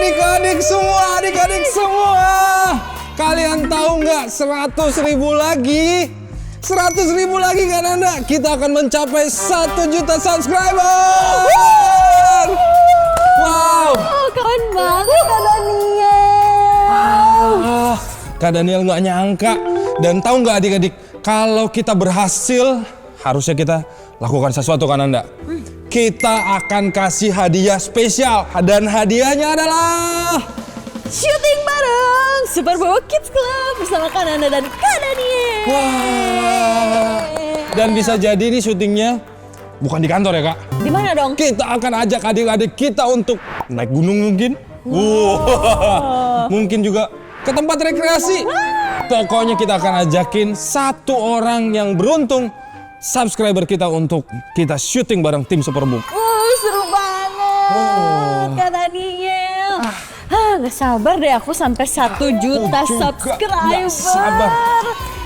Adik-adik semua, kalian tahu nggak 100.000 lagi? 100.000 lagi kan Anda? Kita akan mencapai 1 juta subscriber. Wow. Keren banget Kak Daniel. Kak Daniel nggak nyangka. Dan tahu nggak adik-adik, kalau kita berhasil, harusnya kita lakukan sesuatu kan Anda? Kita akan kasih hadiah spesial. Dan hadiahnya adalah Syuting bareng Superbook Kids Club bersama Kak Nanda dan Kak Daniel. wah. Dan bisa jadi ini syutingnya bukan di kantor ya Kak? Di mana dong? Kita akan ajak adik-adik kita untuk naik gunung mungkin. Mungkin juga ke tempat rekreasi. Pokoknya kita akan ajakin satu orang yang beruntung subscriber kita untuk kita syuting bareng tim Superbook. Seru banget Kak Daniel. Gak sabar deh aku sampai 1 juta subscriber. Gak sabar.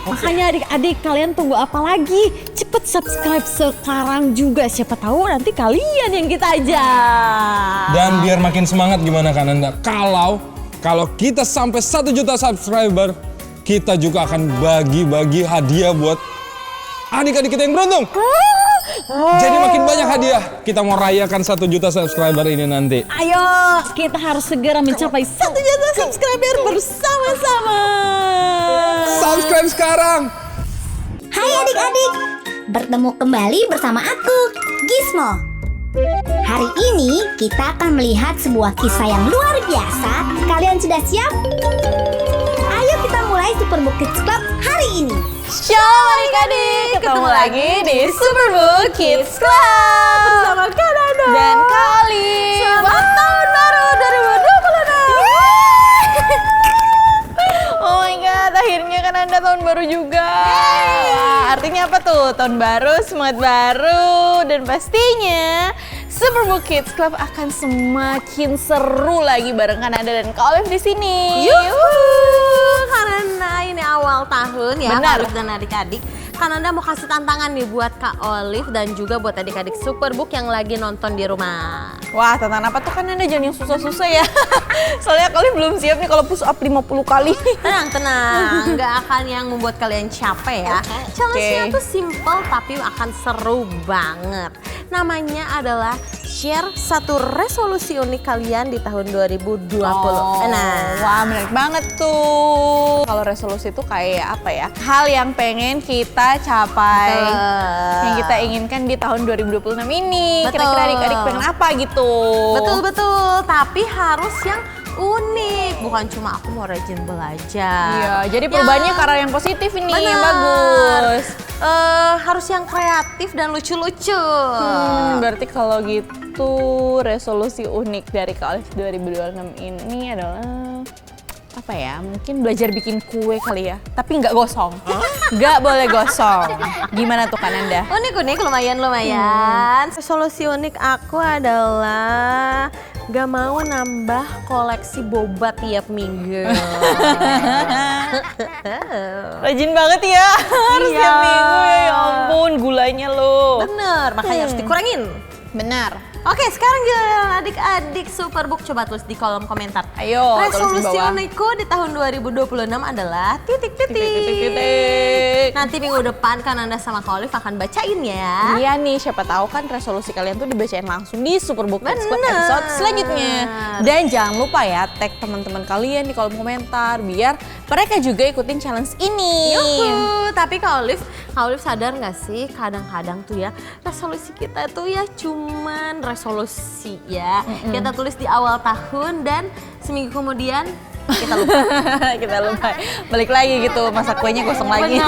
Makanya adik-adik kalian tunggu apa lagi? Cepet subscribe sekarang juga. Siapa tahu nanti kalian yang kita ajak. Dan biar makin semangat gimana kan Anda? Kalau kita sampai 1 juta subscriber, kita juga akan bagi-bagi hadiah buat adik-adik kita yang beruntung. Jadi makin banyak hadiah. Kita mau rayakan 1 juta subscriber ini nanti. Ayo, kita harus segera mencapai 1 juta subscriber bersama-sama. Subscribe sekarang. Hai adik-adik, bertemu kembali bersama aku, Gizmo. Hari ini kita akan melihat sebuah kisah yang luar biasa. Kalian sudah siap? Ayo kita mulai Superbook Kids Club hari ini. Shalom adik-adik, ketemu lagi di Superbook Kids Club bersama Kak Nanda dan Kak Olive. Selamat tahun baru 2020. Oh my god, akhirnya Kak Nanda tahun baru juga. Artinya apa tuh? Tahun baru, semangat baru, dan pastinya Superbook Kids Club akan semakin seru lagi bareng Kak Nanda dan Kak Olive di sini. Karena ini awal tahun ya, Benar. Kak Olive dan adik-adik. Kak Nanda mau kasih tantangan nih buat Kak Olive dan juga buat adik-adik Superbook yang lagi nonton di rumah. Wah, tantangan apa tuh? Kan Nanda jangan yang susah-susah ya. Soalnya Kak Olive belum siap nih kalau push up 50 kali. Tenang, nggak akan yang membuat kalian capek ya. Challenge-nya tuh simple tapi akan seru banget. Namanya adalah share satu resolusi unik kalian di tahun 2020. Wah, menarik banget tuh. Kalau resolusi itu kayak apa ya? Hal yang pengen kita capai. Betul. Yang kita inginkan di tahun 2026 ini. Betul. Kira-kira adik-adik pengen apa gitu. Betul, tapi harus yang unik. Bukan cuma aku mau rajin belajar. Iya, jadi perubahannya ke arah yang positif ini, yang bagus. Harus yang kreatif dan lucu-lucu. Berarti kalau gitu resolusi unik dari Kak Olive 2026 ini adalah apa ya? Mungkin belajar bikin kue kali ya, tapi nggak gosong. Nggak boleh gosong. Gimana tuh Kak Nanda? Unik, lumayan. Resolusi unik aku adalah gak mau nambah koleksi boba tiap minggu. Rajin banget ya, harus Iya. tiap minggu ya ampun gulanya lo. Bener, makanya harus dikurangin. Benar. Oke, sekarang giliran adik-adik Superbook, coba tulis di kolom komentar. Ayo, tulis di resolusi bawah. unikku di tahun 2026 adalah titik-titik. Titik. Nanti minggu depan kan Anda sama Kak Olive akan bacain ya. Iya nih, siapa tahu kan resolusi kalian tuh dibacain langsung di Superbook Kids Club Bener. episode selanjutnya. Dan jangan lupa ya, tag teman-teman kalian di kolom komentar biar mereka juga ikutin challenge ini. Yuhu, tapi Kak Olive sadar nggak sih kadang-kadang tuh ya resolusi kita tuh ya cuman resolusi ya. Kita tulis di awal tahun dan seminggu kemudian kita lupa. Kita lupa, balik lagi gitu, masak kuenya gosong lagi.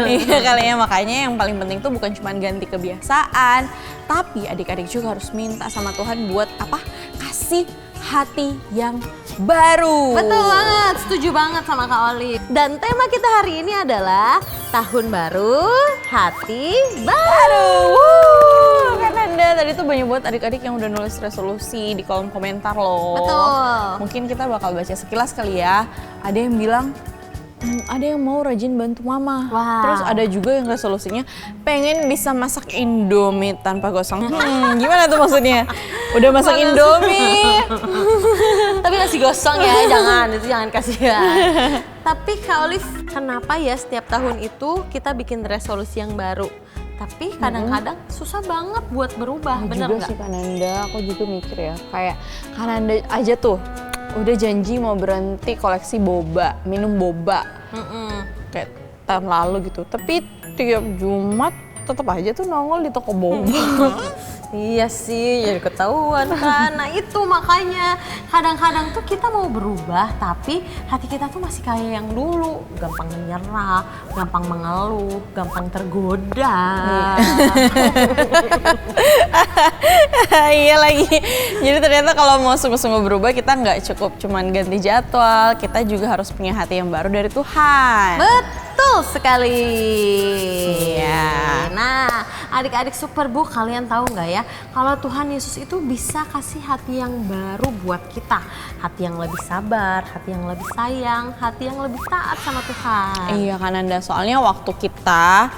Iya kali ya, makanya yang paling penting tuh bukan cuma ganti kebiasaan, tapi adik-adik juga harus minta sama Tuhan buat apa? Kasih hati yang baru. Betul banget, setuju banget sama Kak Olive. Dan tema kita hari ini adalah tahun baru, hati baru. Kan Anda tadi tuh banyak buat adik-adik yang udah nulis resolusi di kolom komentar loh. Betul. Mungkin kita bakal baca sekilas kali ya. Ada yang bilang Ada yang mau rajin bantu mama. Wow. Terus ada juga yang resolusinya pengen bisa masak Indomie tanpa gosong. Gimana tuh maksudnya? Udah masak Indomie. Tapi nasi gosong ya, itu jangan kasihan. Tapi Kak Olive, kenapa ya setiap tahun itu kita bikin resolusi yang baru? Tapi kadang-kadang susah banget buat berubah, bener juga nggak? sih Kananda, aku juga mikir ya. Kayak Kananda aja tuh udah janji mau berhenti koleksi boba, minum boba. Kayak tahun lalu gitu. Tapi tiap Jumat tetap aja tuh nongol di toko boba. Iya sih, jadi ketahuan kan. Nah itu makanya kadang-kadang tuh kita mau berubah tapi hati kita tuh masih kayak yang dulu. Gampang menyerah, gampang mengeluh, gampang tergoda. Iya lagi. Jadi ternyata kalau mau sungguh-sungguh berubah kita nggak cukup cuman ganti jadwal. Kita juga harus punya hati yang baru dari Tuhan. Betul sekali. Iya. Nah, adik-adik Superbook, kalian tahu nggak ya, kalau Tuhan Yesus itu bisa kasih hati yang baru buat kita, hati yang lebih sabar, hati yang lebih sayang, hati yang lebih taat sama Tuhan. Iya Kananda, soalnya waktu kita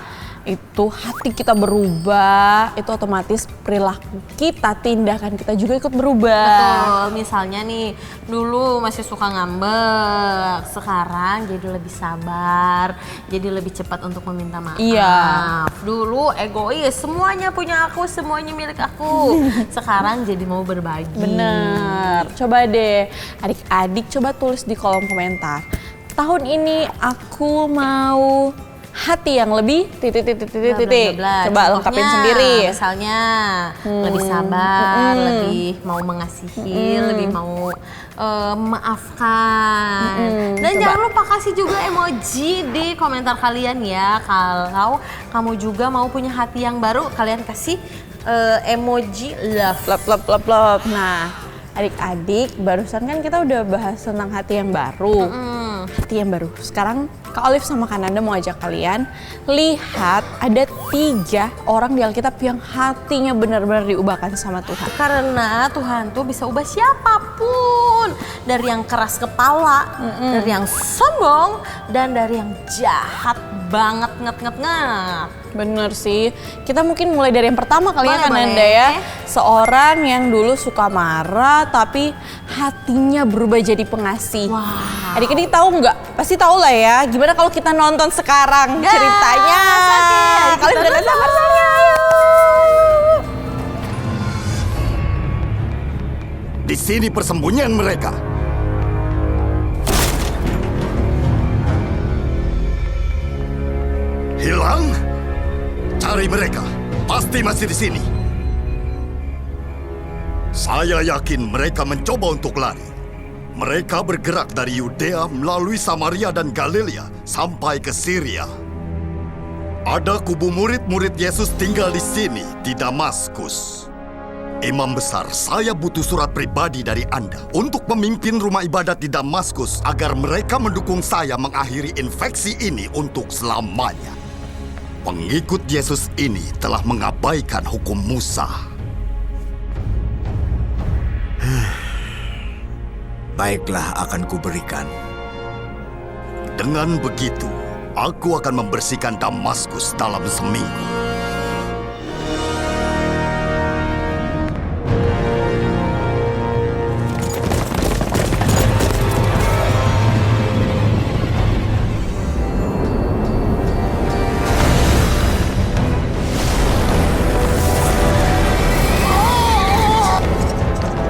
itu hati kita berubah, itu otomatis perilaku kita, tindakan kita juga ikut berubah. Betul, misalnya nih dulu masih suka ngambek, sekarang jadi lebih sabar, jadi lebih cepat untuk meminta maaf. Iya. Dulu egois, semuanya punya aku, semuanya milik aku. Sekarang jadi mau berbagi. Bener, coba deh adik-adik coba tulis di kolom komentar. Tahun ini aku mau hati yang lebih titik. Coba lengkapin sendiri. Misalnya lebih sabar, lebih mau mengasihi, lebih mau maafkan. Dan jangan lupa kasih juga emoji di komentar kalian ya. Kalau kamu juga mau punya hati yang baru, kalian kasih emoji love. Nah, adik-adik, barusan kan kita udah bahas tentang hati yang baru. Hati yang baru. Sekarang Kak Olive sama Kananda mau ajak kalian lihat ada 3 orang di Alkitab yang hatinya benar-benar diubahkan sama Tuhan. Karena Tuhan tuh bisa ubah siapapun. Dari yang keras kepala, dari yang sombong, dan dari yang jahat banget nget. Bener sih. Kita mungkin mulai dari yang pertama kali ya Boleh, Kananda boleh. ya. Seorang yang dulu suka marah tapi hatinya berubah jadi pengasih. Wah. Adik-adik tahu nggak? Pasti tahu lah ya. Gimana kalau kita nonton sekarang Gas, ceritanya? oke. Kalian udah Kita sabar saya. Di sini persembunyian mereka. Hilang? Cari mereka. Pasti masih di sini. Saya yakin mereka mencoba untuk lari. Mereka bergerak dari Yudea melalui Samaria dan Galilea sampai ke Syria. Ada kubu murid-murid Yesus tinggal di sini, di Damaskus. Imam besar, saya butuh surat pribadi dari Anda untuk memimpin rumah ibadat di Damaskus agar mereka mendukung saya mengakhiri infeksi ini untuk selamanya. Pengikut Yesus ini telah mengabaikan hukum Musa. Baiklah, akan kuberikan. Dengan begitu, aku akan membersihkan Damaskus dalam seminggu.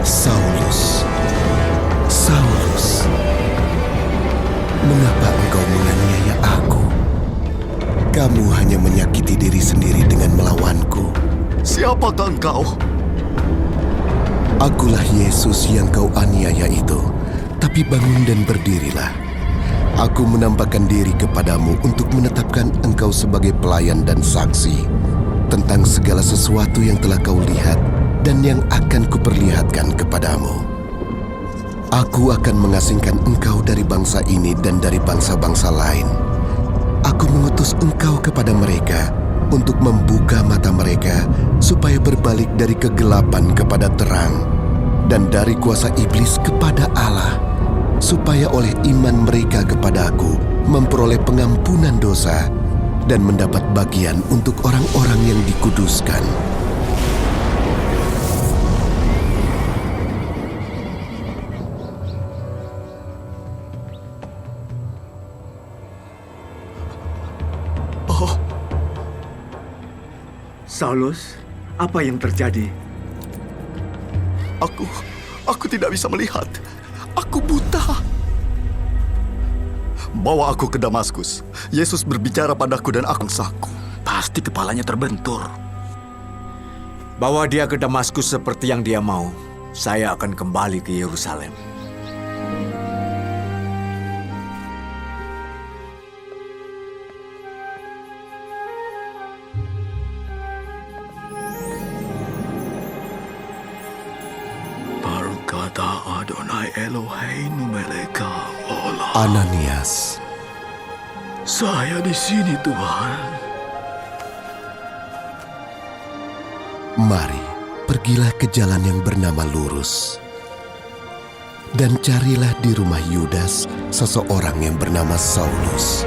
Saulus, mengapa engkau menganiaya aku? Kamu hanya menyakiti diri sendiri dengan melawanku. Siapakah engkau? Akulah Yesus yang kau aniaya itu. Tapi bangun dan berdirilah. Aku menampakkan diri kepadamu untuk menetapkan engkau sebagai pelayan dan saksi tentang segala sesuatu yang telah kau lihat dan yang akan kuperlihatkan kepadamu. Aku akan mengasingkan engkau dari bangsa ini dan dari bangsa-bangsa lain. Aku mengutus engkau kepada mereka untuk membuka mata mereka supaya berbalik dari kegelapan kepada terang dan dari kuasa iblis kepada Allah, supaya oleh iman mereka kepada aku memperoleh pengampunan dosa, dan mendapat bagian untuk orang-orang yang dikuduskan. Saulus, apa yang terjadi? Aku tidak bisa melihat. Aku buta. Bawa aku ke Damaskus. Yesus berbicara padaku dan aku saku. Pasti kepalanya terbentur. Bawa dia ke Damaskus seperti yang dia mau. Saya akan kembali ke Yerusalem. Berkata Adonai Eloheinu meleka olah. Ananias, Saya di sini, Tuhan. mari pergilah ke jalan yang bernama Lurus. Dan carilah di rumah Yudas seseorang yang bernama Saulus.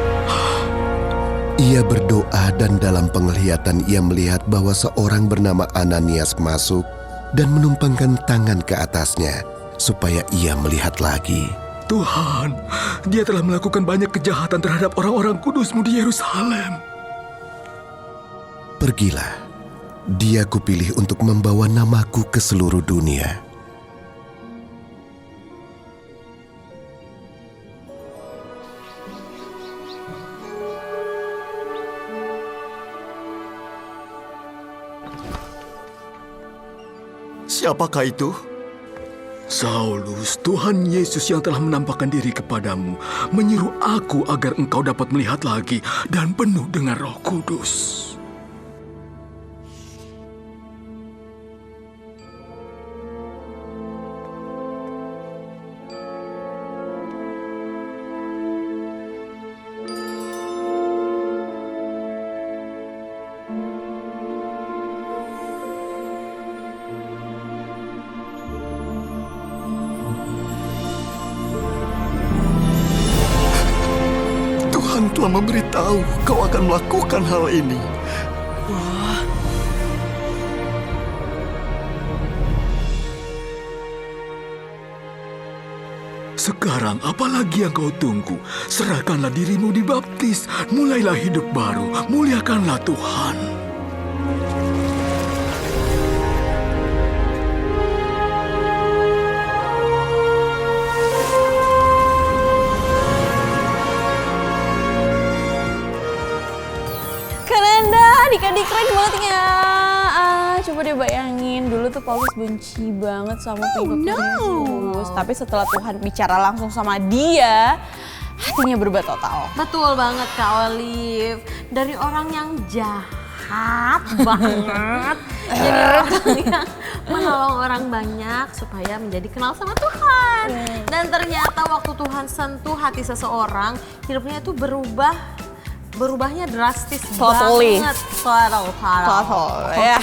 Ia berdoa dan dalam penglihatan ia melihat bahwa seorang bernama Ananias masuk dan menumpangkan tangan ke atasnya supaya ia melihat lagi. Tuhan, dia telah melakukan banyak kejahatan terhadap orang-orang kudus-Mu di Yerusalem. Pergilah, dia kupilih untuk membawa namaku ke seluruh dunia. Siapakah itu? Saulus, Tuhan Yesus yang telah menampakkan diri kepadamu, menyuruh aku agar engkau dapat melihat lagi dan penuh dengan Roh Kudus. Tuhan telah memberitahu kau akan melakukan hal ini. Sekarang apalagi yang kau tunggu? Serahkanlah dirimu dibaptis, mulailah hidup baru, muliakanlah Tuhan. Adik-adik keren banget ya. Coba deh bayangin, dulu tuh Paulus benci banget sama pengikut Yesus. Tapi setelah Tuhan bicara langsung sama dia, hatinya berubah total. Betul banget Kak Olive. Dari orang yang jahat banget, jadi orang yang menolong orang banyak supaya menjadi kenal sama Tuhan. Dan ternyata waktu Tuhan sentuh hati seseorang, hidupnya itu berubahnya drastis Totally. banget. Total ya.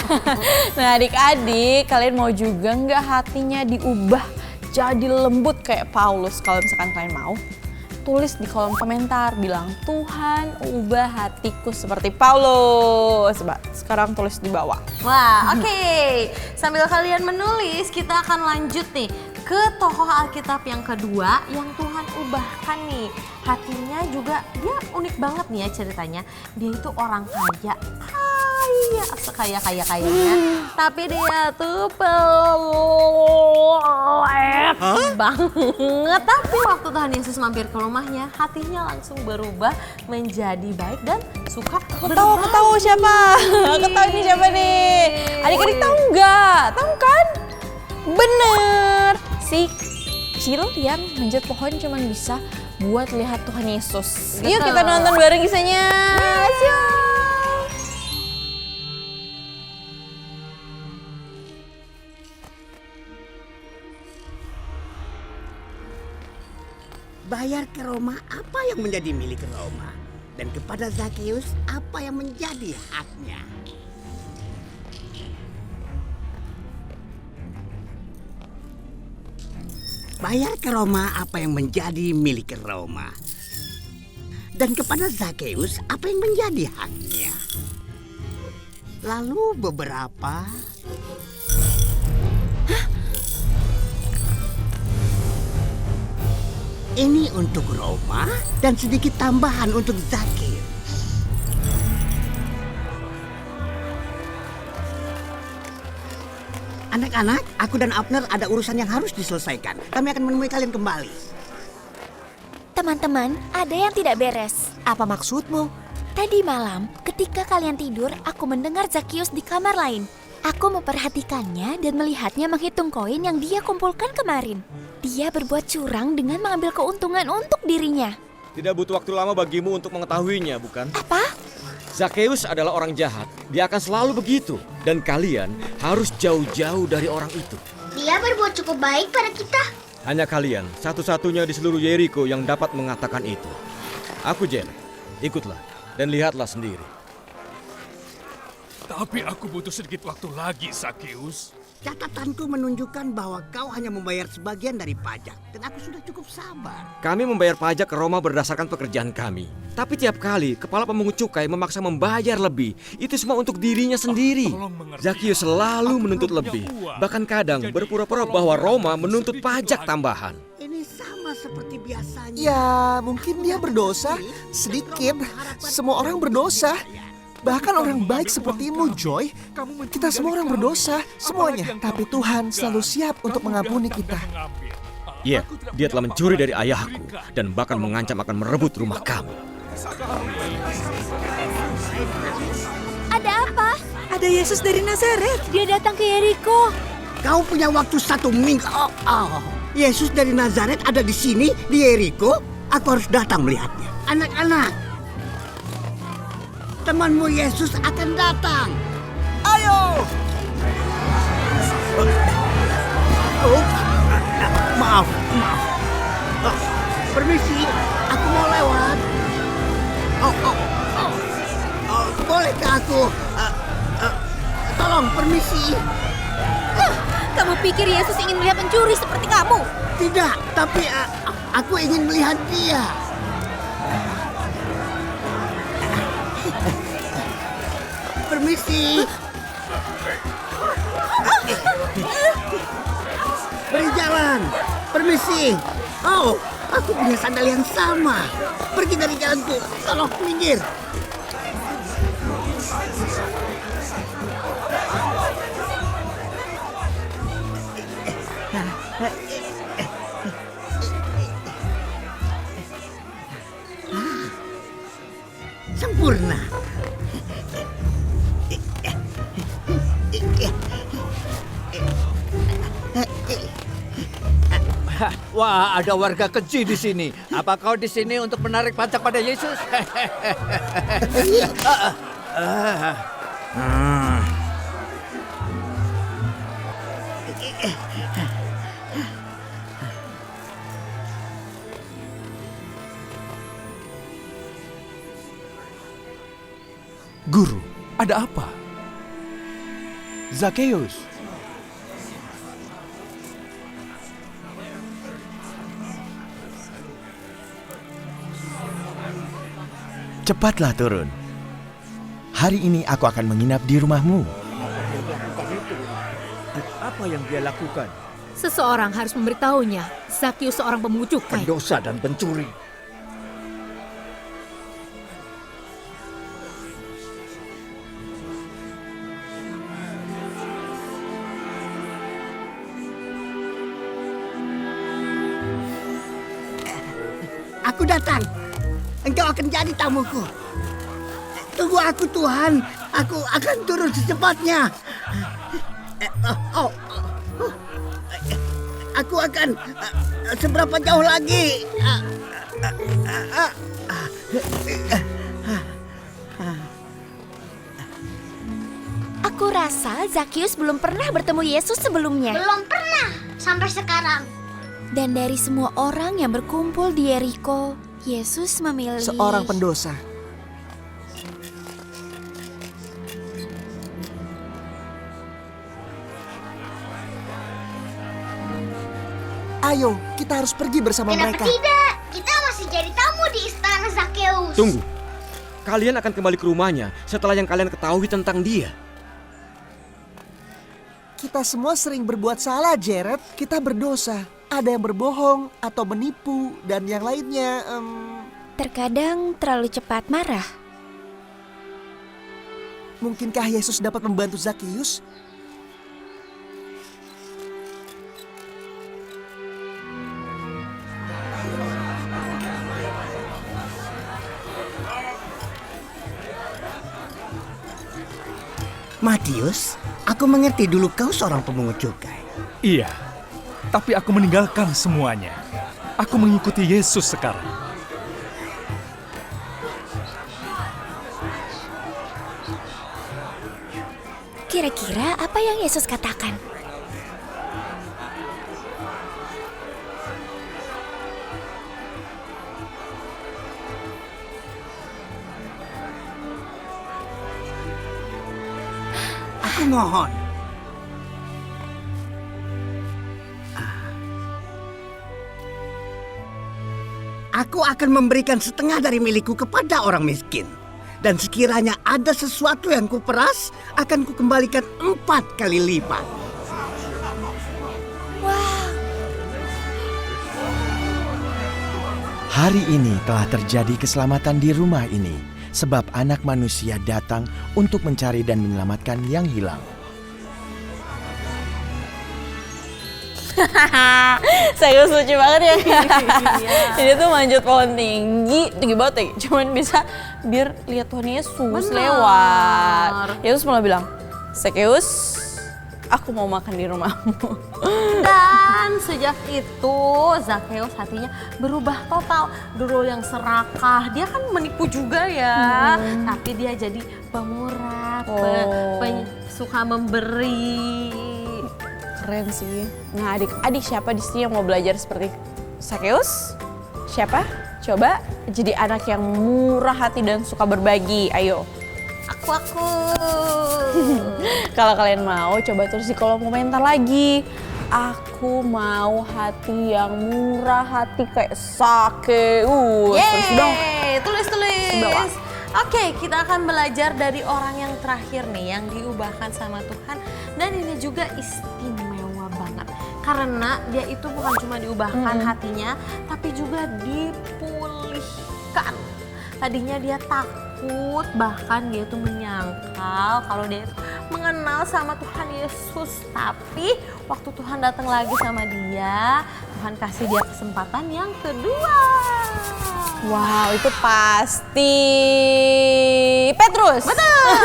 Nah adik-adik, kalian mau juga nggak hatinya diubah jadi lembut kayak Paulus? Kalau misalkan kalian mau, tulis di kolom komentar, bilang Tuhan ubah hatiku seperti Paulus. Coba sekarang tulis di bawah. Wah, oke. Sambil kalian menulis, kita akan lanjut nih ke tokoh Alkitab yang kedua yang Tuhan ubahkan nih. Hatinya juga dia unik banget nih ya ceritanya. Dia itu orang kaya. Sekaya-kayanya. Tapi dia tuh pelit banget. Tapi waktu Tuhan Yesus mampir ke rumahnya, hatinya langsung berubah menjadi baik dan suka berbagi. Aku tahu siapa. Aku tahu ini siapa nih. Adik-adik tahu nggak? Tahu kan? Bener. Si kecil yang manjat pohon cuman bisa buat lihat Tuhan Yesus. Yuk kita nonton bareng kisahnya. Yuk. Bayar ke Roma apa yang menjadi milik Roma, dan kepada Zakheus apa yang menjadi haknya. Bayar ke Roma apa yang menjadi milik Roma, Dan kepada Zakheus, apa yang menjadi haknya? Lalu beberapa... Ini untuk Roma dan sedikit tambahan untuk Zakheus. Anak-anak, aku dan Abner ada urusan yang harus diselesaikan. Kami akan menemui kalian kembali. Teman-teman, ada yang tidak beres. Apa maksudmu? Tadi malam, ketika kalian tidur, aku mendengar Zakheus di kamar lain. Aku memperhatikannya dan melihatnya menghitung koin yang dia kumpulkan kemarin. Dia berbuat curang dengan mengambil keuntungan untuk dirinya. Tidak butuh waktu lama bagimu untuk mengetahuinya, bukan? Apa? Zakheus adalah orang jahat. Dia akan selalu begitu. Dan kalian harus jauh-jauh dari orang itu. Dia berbuat cukup baik pada kita. Hanya kalian, satu-satunya di seluruh Yeriko yang dapat mengatakan itu. Aku Jen, ikutlah dan lihatlah sendiri. Tapi aku butuh sedikit waktu lagi, Zakheus. Catatanku menunjukkan bahwa kau hanya membayar sebagian dari pajak. Dan aku sudah cukup sabar. Kami membayar pajak ke Roma berdasarkan pekerjaan kami. Tapi tiap kali kepala pemungut cukai memaksa membayar lebih, itu semua untuk dirinya sendiri. Zakheus selalu menuntut lebih. Bahkan kadang berpura-pura bahwa Roma menuntut pajak tambahan. Ini sama seperti biasanya. Ya, mungkin dia berdosa. Sedikit. Semua orang berdosa. Bahkan orang baik sepertimu, Joy. Kita semua orang berdosa, semuanya. Tapi Tuhan selalu siap untuk mengampuni kita. Iya, dia telah mencuri dari ayahku dan bahkan mengancam akan merebut rumah kami. Ada apa? Ada Yesus dari Nazaret. Dia datang ke Yeriko. Kau punya waktu 1 minggu. Yesus dari Nazaret ada di sini, di Yeriko. Aku harus datang melihatnya. Anak-anak, temanmu Yesus akan datang. Ayo! Maaf. Permisi, aku mau lewat. Bolehkah aku? Tolong, permisi. Kamu pikir Yesus ingin melihat pencuri seperti kamu? Tidak, tapi aku ingin melihat dia. Permisi. Beri jalan. Permisi. Oh, aku punya sandal yang sama. Pergi dari jalanku. Tolong minggir. Sempurna. Wah, ada warga keji di sini. Apa kau di sini untuk menarik pajak pada Yesus? Guru, ada apa? Zakheus. Cepatlah turun. Hari ini aku akan menginap di rumahmu. Apa yang dia lakukan? Seseorang harus memberitahunya. Zakheus seorang pemungut cukai. Pendosa dan pencuri. Aku datang. Engkau akan jadi tamuku. Tunggu aku, Tuhan. Aku akan turun secepatnya. Aku akan seberapa jauh lagi? Aku rasa Zakheus belum pernah bertemu Yesus sebelumnya. Belum pernah sampai sekarang. Dan dari semua orang yang berkumpul di Yeriko, Yesus memilih Seorang pendosa. Ayo, kita harus pergi bersama Kenapa mereka. tidak? Kita masih jadi tamu bertemu di istana Zakheus. Tunggu. Kalian akan kembali ke rumahnya setelah yang kalian ketahui tentang dia. Kita semua sering berbuat salah, Jared. Kita berdosa. Ada yang berbohong atau menipu dan yang lainnya. Terkadang terlalu cepat marah. Mungkinkah Yesus dapat membantu Zakheus? Matius, aku mengerti dulu kau seorang pemungut cukai. Iya, tapi aku meninggalkan semuanya. Aku mengikuti Yesus sekarang. Kira-kira apa yang Yesus katakan? Aku mohon. Aku akan memberikan setengah dari milikku kepada orang miskin. Dan sekiranya ada sesuatu yang kuperas, akan kukembalikan 4 kali lipat. Hari ini telah terjadi keselamatan di rumah ini, sebab Anak Manusia datang untuk mencari dan menyelamatkan yang hilang. Saya lucu banget ya. Dia tuh manjat pohon tinggi banget ya. Cuman bisa biar lihat Tuhan Yesus lewat. Yesus malah bilang, Zakheus, aku mau makan di rumahmu. Dan sejak itu Zakheus hatinya berubah total. Dulu yang serakah, dia kan menipu juga ya. Tapi dia jadi pemurah, suka memberi. Keren sih. Nah adik siapa di sini yang mau belajar seperti Zakheus? Siapa? Coba jadi anak yang murah hati dan suka berbagi. Ayo. Aku. Kalau kalian mau, coba tulis di kolom komentar lagi. Aku mau hati yang murah hati kayak Zakheus. Tulis. Oke, kita akan belajar dari orang yang terakhir nih, yang diubahkan sama Tuhan. Dan ini juga istimewa banget. Karena dia itu bukan cuma diubahkan hatinya, tapi juga dipulihkan. Tadinya dia takut, bahkan dia itu menyangkal kalau dia itu mengenal sama Tuhan Yesus. Tapi waktu Tuhan datang lagi sama dia, Tuhan kasih dia kesempatan yang kedua. Wow, itu pasti Petrus. Betul.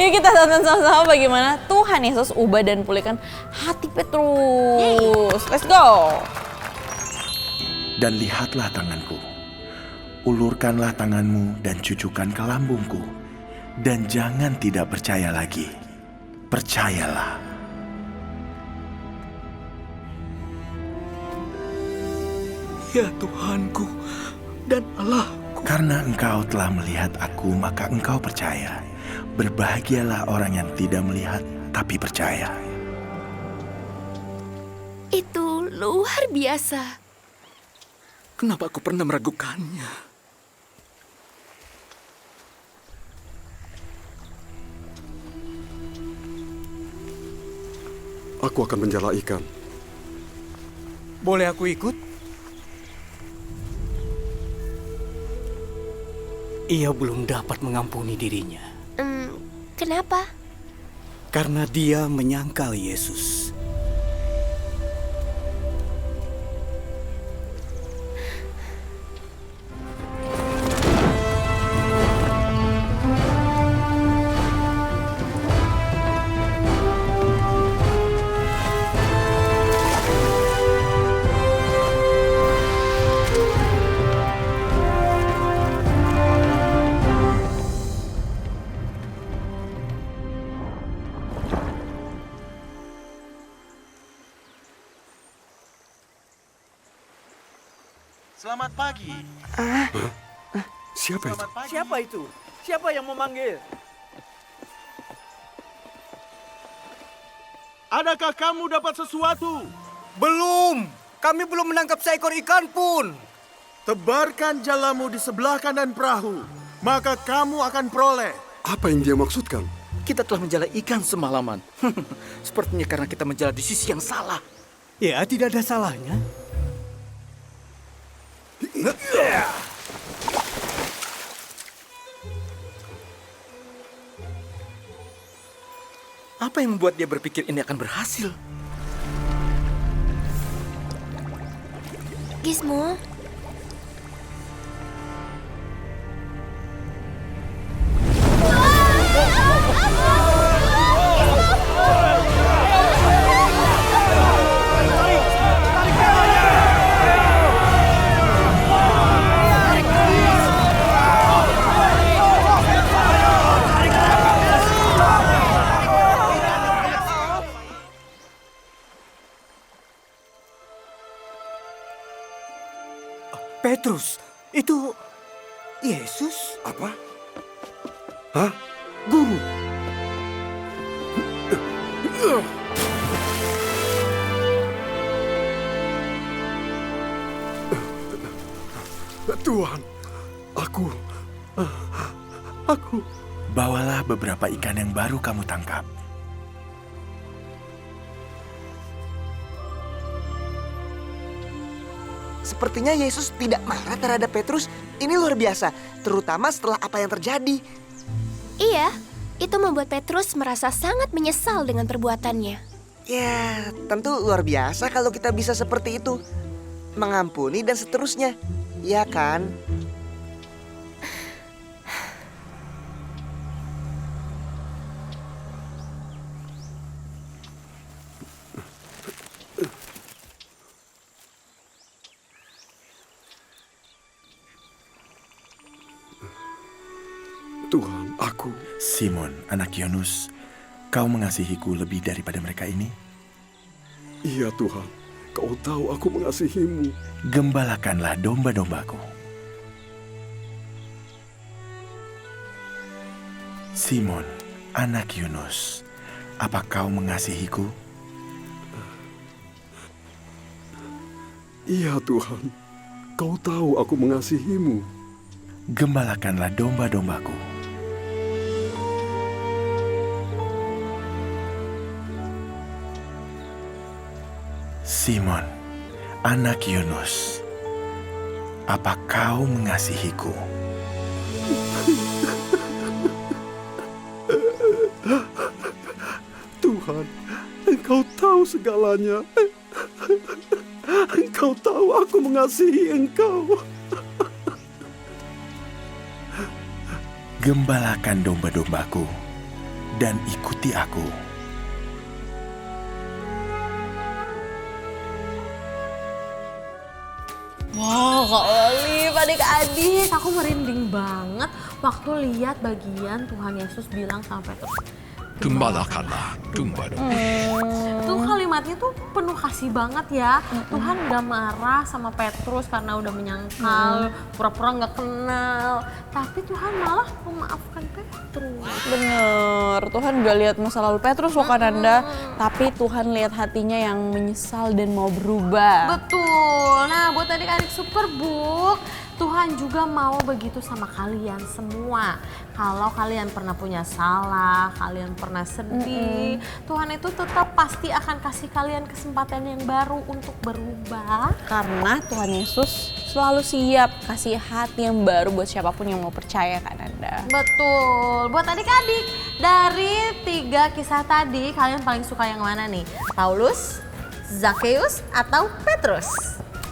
Yuk kita tonton sama-sama bagaimana Tuhan Yesus ubah dan pulihkan hati Petrus. Let's go. Dan lihatlah tanganku. Ulurkanlah tanganmu dan cucukkan ke lambungku. Dan jangan tidak percaya lagi. Percayalah. Ya Tuhanku dan Allahku. Karena engkau telah melihat aku, maka engkau percaya. Berbahagialah orang yang tidak melihat, tapi percaya. Itu luar biasa. Kenapa aku pernah meragukannya? Aku akan menjala ikan. Boleh aku ikut? Ia belum dapat mengampuni dirinya. Kenapa? Karena dia menyangkal Yesus. Selamat pagi. Siapa itu? Siapa itu? Siapa yang memanggil? Adakah kamu dapat sesuatu? Belum. Kami belum menangkap seekor ikan pun. Tebarkan jalamu di sebelah kanan perahu, maka kamu akan peroleh. Apa yang dia maksudkan? Kita telah menjala ikan semalaman. Sepertinya karena kita menjala di sisi yang salah. Ya, tidak ada salahnya. Apa yang membuat dia berpikir ini akan berhasil? Gizmo, Petrus, itu Yesus? Apa? Hah? Guru. Tuhan, aku... Bawalah beberapa ikan yang baru kamu tangkap. Sepertinya Yesus tidak marah terhadap Petrus. Ini luar biasa, terutama setelah apa yang terjadi. iya, itu membuat Petrus merasa sangat menyesal dengan perbuatannya. Ya, tentu luar biasa kalau kita bisa seperti itu. Mengampuni dan seterusnya, ya kan? Tuhan, aku... Simon, anak Yunus, kau mengasihiku lebih daripada mereka ini? Iya Tuhan, kau tahu aku mengasihimu. Gembalakanlah domba-dombaku. Simon, anak Yunus, apa kau mengasihiku? Iya Tuhan, kau tahu aku mengasihimu. Gembalakanlah domba-dombaku. Simon, anak Yunus, apa kau mengasihiku? Tuhan, Engkau tahu segalanya. Engkau tahu aku mengasihi Engkau. Gembalakan domba-dombaku dan ikuti aku. Wow, Kak Olive, adik-adik, aku merinding banget waktu lihat bagian Tuhan Yesus bilang sama Petrus, Gembalakanlah domba-domba. Tuh kalimatnya tuh penuh kasih banget ya. Tuhan gak marah sama Petrus karena udah menyangkal, pura-pura gak kenal. Tapi Tuhan malah memaafkan Petrus. Bener, Tuhan gak lihat masa lalu Petrus loh Kananda, tapi Tuhan lihat hatinya yang menyesal dan mau berubah. Betul. Nah, buat adik-adik Superbook, Tuhan juga mau begitu sama kalian semua. Kalau kalian pernah punya salah, kalian pernah sedih, Tuhan itu tetap pasti akan kasih kalian kesempatan yang baru untuk berubah. Karena Tuhan Yesus selalu siap kasih hati yang baru buat siapapun yang mau percaya Kananda. Betul. Buat adik-adik, dari 3 kisah tadi, kalian paling suka yang mana nih? Paulus, Zakheus, atau Petrus?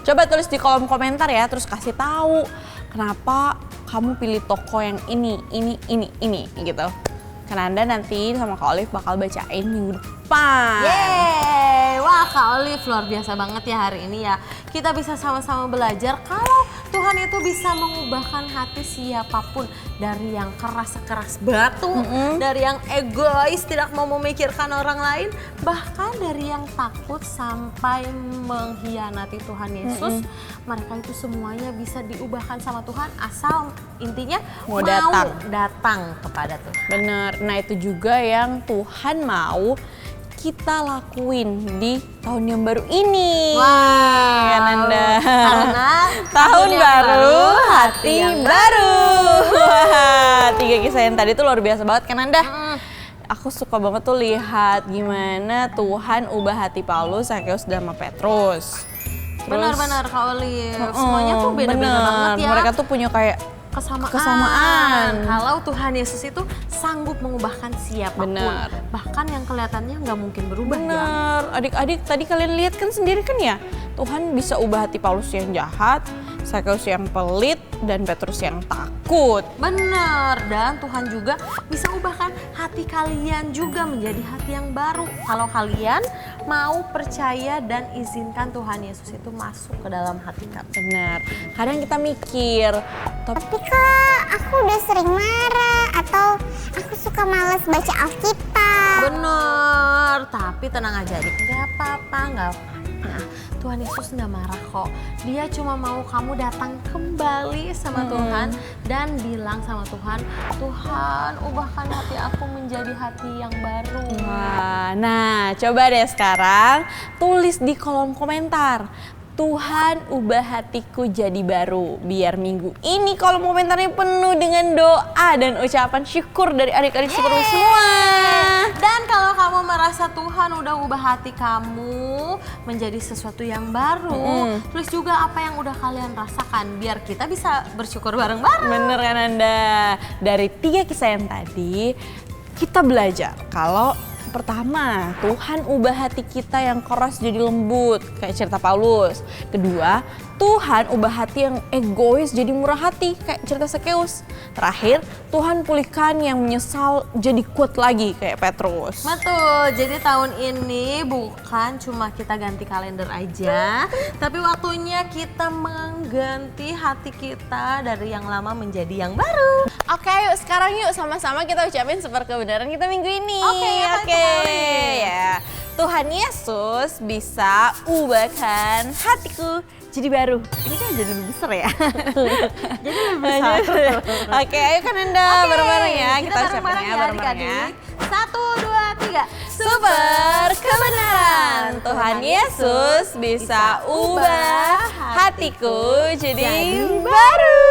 Coba tulis di kolom komentar ya, terus kasih tahu kenapa kamu pilih toko yang ini gitu. Kananda nanti sama Kak Olive bakal bacain minggu depan. Yeay! Wah, Kak Olive luar biasa banget ya hari ini ya. Kita bisa sama-sama belajar kalau Tuhan itu bisa mengubahkan hati siapapun. Dari yang keras batu, dari yang egois tidak mau memikirkan orang lain, bahkan dari yang takut sampai mengkhianati Tuhan Yesus. Mereka itu semuanya bisa diubahkan sama Tuhan asal intinya mau datang kepada Tuhan. Bener, nah itu juga yang Tuhan mau kita lakuin di tahun yang baru ini? Wow. Ananda. Karena tahun yang baru, hati yang baru. Wah, 3 kisah yang tadi tuh luar biasa banget kan Anda? Aku suka banget tuh lihat gimana Tuhan ubah hati Paulus, Zakheus, dan sama Petrus. Benar-benar Kak Olive, semuanya tuh beda-beda banget ya. Mereka tuh punya kayak kesamaan. Kalau Tuhan Yesus itu sanggup mengubahkan siapapun. Benar. Bahkan yang kelihatannya nggak mungkin berubah ya. Bener, adik-adik tadi kalian lihat kan sendiri kan ya, Tuhan bisa ubah hati Paulus yang jahat, Zakheus yang pelit, dan Petrus yang takut. Bener, dan Tuhan juga bisa ubahkan hati kalian juga menjadi hati yang baru. Kalau kalian mau percaya dan izinkan Tuhan Yesus itu masuk ke dalam hati kalian. Bener, kadang kita mikir, Tapi kok aku udah sering marah atau aku suka males baca Alkitab. Bener, tapi tenang aja adik, nggak apa-apa, nggak apa-apa. Tuhan Yesus nggak marah kok. Dia cuma mau kamu datang kembali sama Tuhan dan bilang sama Tuhan, Tuhan ubahkan hati aku menjadi hati yang baru. Wah, nah coba deh sekarang tulis di kolom komentar. Tuhan ubah hatiku jadi baru. Biar minggu ini kolom komentarnya penuh dengan doa dan ucapan syukur dari adik-adik Superbook semua. Dan kalau kamu merasa Tuhan udah ubah hati kamu menjadi sesuatu yang baru, tulis juga apa yang udah kalian rasakan biar kita bisa bersyukur bareng-bareng. Bener kan Anda? Dari 3 kisah yang tadi kita belajar kalau pertama, Tuhan ubah hati kita yang keras jadi lembut, kayak cerita Paulus. Kedua, Tuhan ubah hati yang egois jadi murah hati, kayak cerita Zakheus. Terakhir, Tuhan pulihkan yang menyesal jadi kuat lagi, kayak Petrus. Betul, jadi tahun ini bukan cuma kita ganti kalender aja, tapi waktunya kita mengganti hati kita dari yang lama menjadi yang baru. Oke, yuk sekarang yuk sama-sama kita ucapin super kebenaran kita minggu ini. Oke. Ya. Tuhan Yesus bisa ubahkan hatiku jadi baru. Ini kan jadi lebih besar ya. Jadi lebih besar. Oke, ayo kan Anda bareng-bareng ya. Kita bareng-bareng ya adik-adik. 1, 2, 3. Super kebenaran. Tuhan Yesus bisa ubah hatiku jadi baru.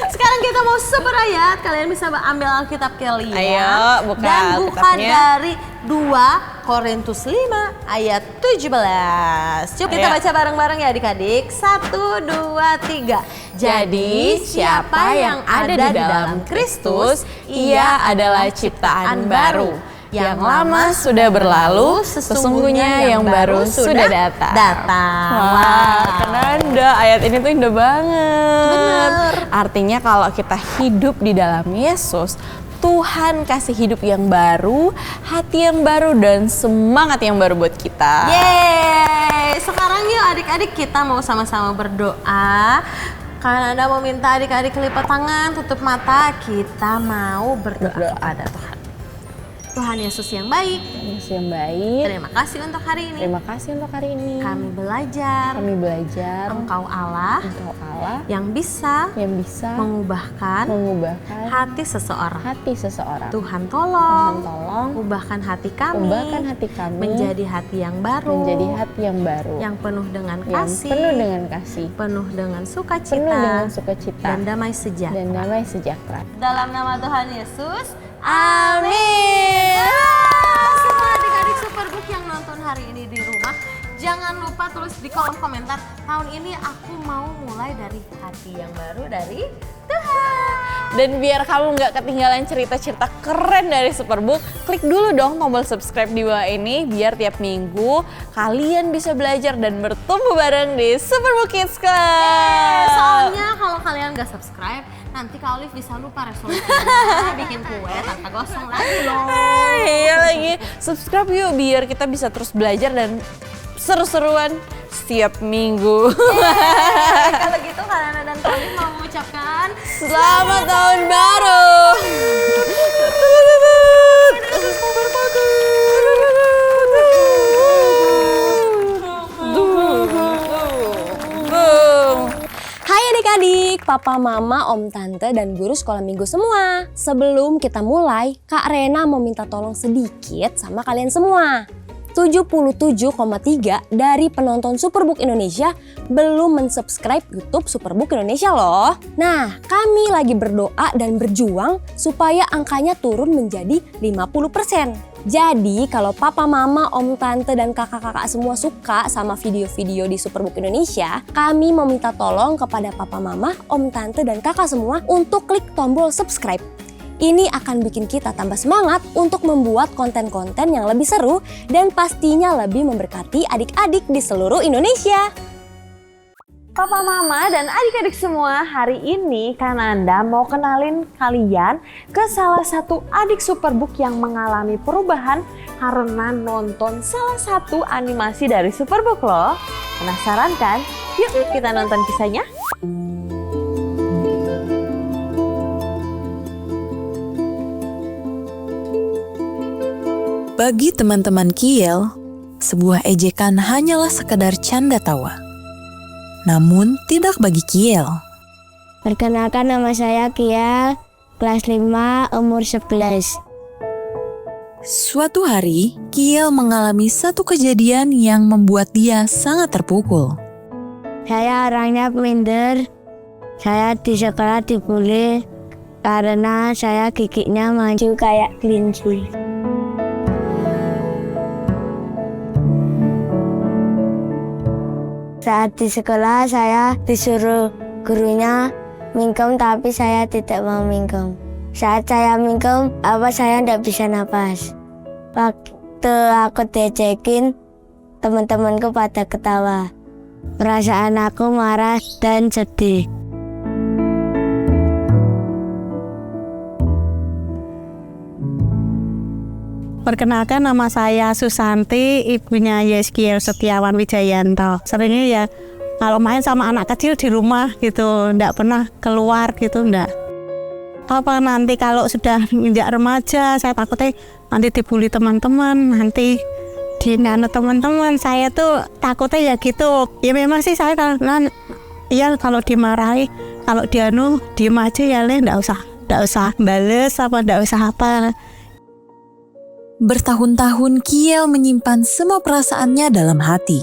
Sekarang kita mau super ayat, kalian bisa ambil Alkitab kalian. Ayo, buka dan buka Alkitabnya. dari 2 Korintus 5 ayat 17. Coba kita baca bareng-bareng ya adik-adik. 1, 2, 3. Jadi siapa yang ada di dalam Kristus, ia adalah ciptaan baru. Yang lama sudah berlalu, sesungguhnya yang baru sudah datang. Wah, karena Anda ayat ini tuh indah banget. Artinya kalau kita hidup di dalam Yesus, Tuhan kasih hidup yang baru, hati yang baru, dan semangat yang baru buat kita. Yeay! Sekarang yuk adik-adik kita mau sama-sama berdoa. Karena Anda mau minta adik-adik lipat tangan, tutup mata, kita mau berdoa kepada Tuhan. Tuhan Yesus yang baik. Yesus yang baik. Terima kasih untuk hari ini. Terima kasih untuk hari ini. Kami belajar. Engkau Allah. Yang bisa. Mengubahkan. Hati seseorang. Tuhan tolong. Ubahkan hati kami. Menjadi hati yang baru. Yang penuh dengan kasih. Penuh dengan sukacita. Dan damai sejahtera. Dalam nama Tuhan Yesus. Amin. Semua adik-adik Superbook yang nonton hari ini di rumah, jangan lupa tulis di kolom komentar, tahun ini aku mau mulai dari hati yang baru dari Tuhan. Dan biar kamu nggak ketinggalan cerita-cerita keren dari Superbook, klik dulu dong tombol subscribe di bawah ini biar tiap minggu kalian bisa belajar dan bertumbuh bareng di Superbook Kids Club. Soalnya kalau kalian nggak subscribe, nanti Kak Olive bisa lupa resolusi bikin kue tanpa gosong lagi loh. Iya lagi, subscribe yuk biar kita bisa terus belajar dan seru-seruan setiap minggu. Kalau gitu Karana dan Kak Olive mau mengucapkan Selamat Tahun Baru. Hai adik-adik, papa, mama, om, tante, dan guru sekolah minggu semua. Sebelum kita mulai, Kak Rena mau minta tolong sedikit sama kalian semua. 77,3 dari penonton Superbook Indonesia belum mensubscribe YouTube Superbook Indonesia loh. Nah, kami lagi berdoa dan berjuang supaya angkanya turun menjadi 50%. Jadi kalau papa, mama, om, tante, dan kakak-kakak semua suka sama video-video di Superbook Indonesia, kami meminta tolong kepada papa, mama, om, tante, dan kakak semua untuk klik tombol subscribe. Ini akan bikin kita tambah semangat untuk membuat konten-konten yang lebih seru dan pastinya lebih memberkati adik-adik di seluruh Indonesia. Papa, mama, dan adik-adik semua, hari ini Kananda mau kenalin kalian ke salah satu adik Superbook yang mengalami perubahan karena nonton salah satu animasi dari Superbook loh. Penasaran kan? Yuk kita nonton kisahnya. Bagi teman-teman Kiel, sebuah ejekan hanyalah sekedar canda tawa. Namun tidak bagi Kiel. Perkenalkan, nama saya Kiel, kelas 5, umur 11. Suatu hari, Kiel mengalami satu kejadian yang membuat dia sangat terpukul. Saya orangnya minder. Saya di sekolah dibully karena saya giginya maju kayak kelinci. Saat di sekolah saya disuruh gurunya mingkem tapi saya tidak mau mingkem. Saat saya mingkem, saya tidak bisa napas. Waktu aku diajakin, teman-temanku pada ketawa. Perasaan aku marah dan sedih. Perkenalkan, nama saya Susanti, ibunya Yeskiel Setiawan Wijayanto. Seringnya ya kalau main sama anak kecil di rumah gitu, enggak pernah keluar gitu, enggak. Apa nanti kalau sudah menjak remaja, saya takutnya nanti dibully teman-teman, nanti dinano teman-teman. Saya tuh takutnya ya gitu. Ya memang sih saya kalau dimarahi, kalau dianu diem aja ya, enggak usah bales apa, enggak usah apa. Bertahun-tahun Kiel menyimpan semua perasaannya dalam hati.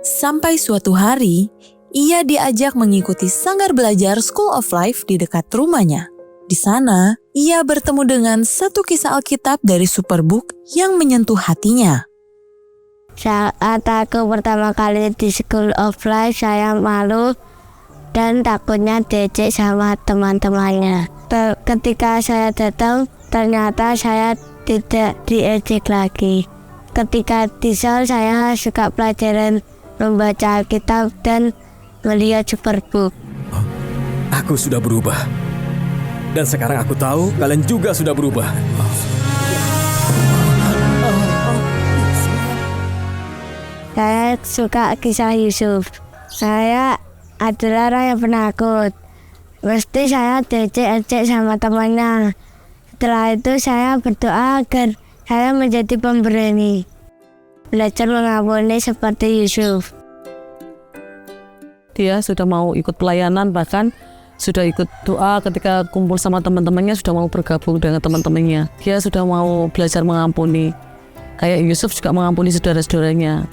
Sampai suatu hari, ia diajak mengikuti sanggar belajar School of Life di dekat rumahnya. Di sana, ia bertemu dengan satu kisah Alkitab dari Superbook yang menyentuh hatinya. Saat aku pertama kali di School of Life, saya malu dan takutnya diejek sama teman-temannya. Ketika saya datang, ternyata saya tidak diejek lagi. Ketika di Seoul, saya suka pelajaran membaca Alkitab dan melihat Superbook. Aku sudah berubah. Dan sekarang aku tahu kalian juga sudah berubah. Saya suka kisah Yusuf. Saya adalah orang yang penakut. Mesti saya diejek-ejek sama temannya. Setelah itu saya berdoa agar saya menjadi pemberani. Belajar mengampuni seperti Yusuf. Dia sudah mau ikut pelayanan, bahkan sudah ikut doa ketika kumpul sama teman-temannya, sudah mau bergabung dengan teman-temannya. Dia sudah mau belajar mengampuni. Kayak Yusuf juga mengampuni saudara-saudaranya.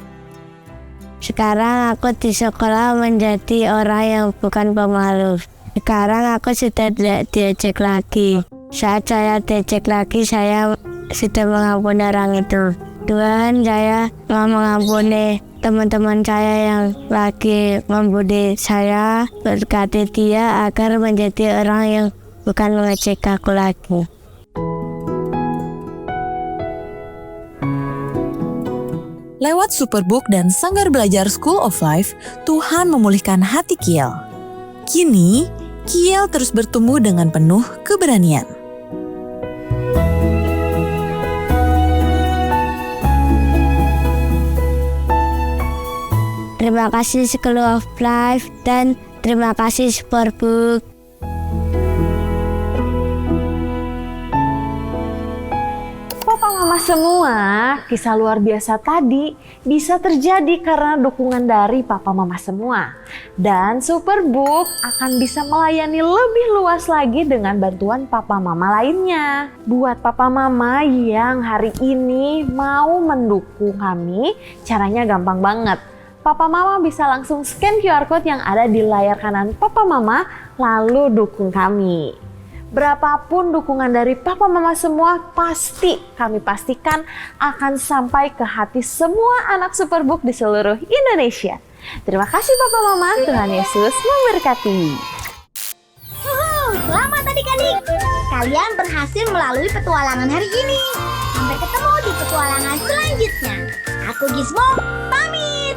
Sekarang aku di sekolah menjadi orang yang bukan pemalu. Sekarang aku sudah tidak diejek lagi. Saat saya diejek lagi, saya sudah mengampuni orang itu. Tuhan, saya mau mengampuni teman-teman saya yang lagi membuli saya. Berkati dia agar menjadi orang yang bukan mengejek aku lagi. Lewat Superbook dan sanggar belajar School of Life, Tuhan memulihkan hati Kiel. Kini, Kiel terus bertumbuh dengan penuh keberanian. Terima kasih School of Life dan terima kasih Superbook. Papa, mama, Mama semua, kisah luar biasa tadi bisa terjadi karena dukungan dari papa mama semua. Dan Superbook akan bisa melayani lebih luas lagi dengan bantuan papa mama lainnya. Buat papa mama yang hari ini mau mendukung kami, caranya gampang banget. Papa mama bisa langsung scan QR code yang ada di layar kanan papa mama, lalu dukung kami. Berapapun dukungan dari papa mama semua, pasti kami pastikan akan sampai ke hati semua anak Superbook di seluruh Indonesia. Terima kasih papa mama, Tuhan Yesus memberkati. Selamat adik-adik, kalian berhasil melalui petualangan hari ini. Sampai ketemu di petualangan selanjutnya. Aku Gizmo, pamit.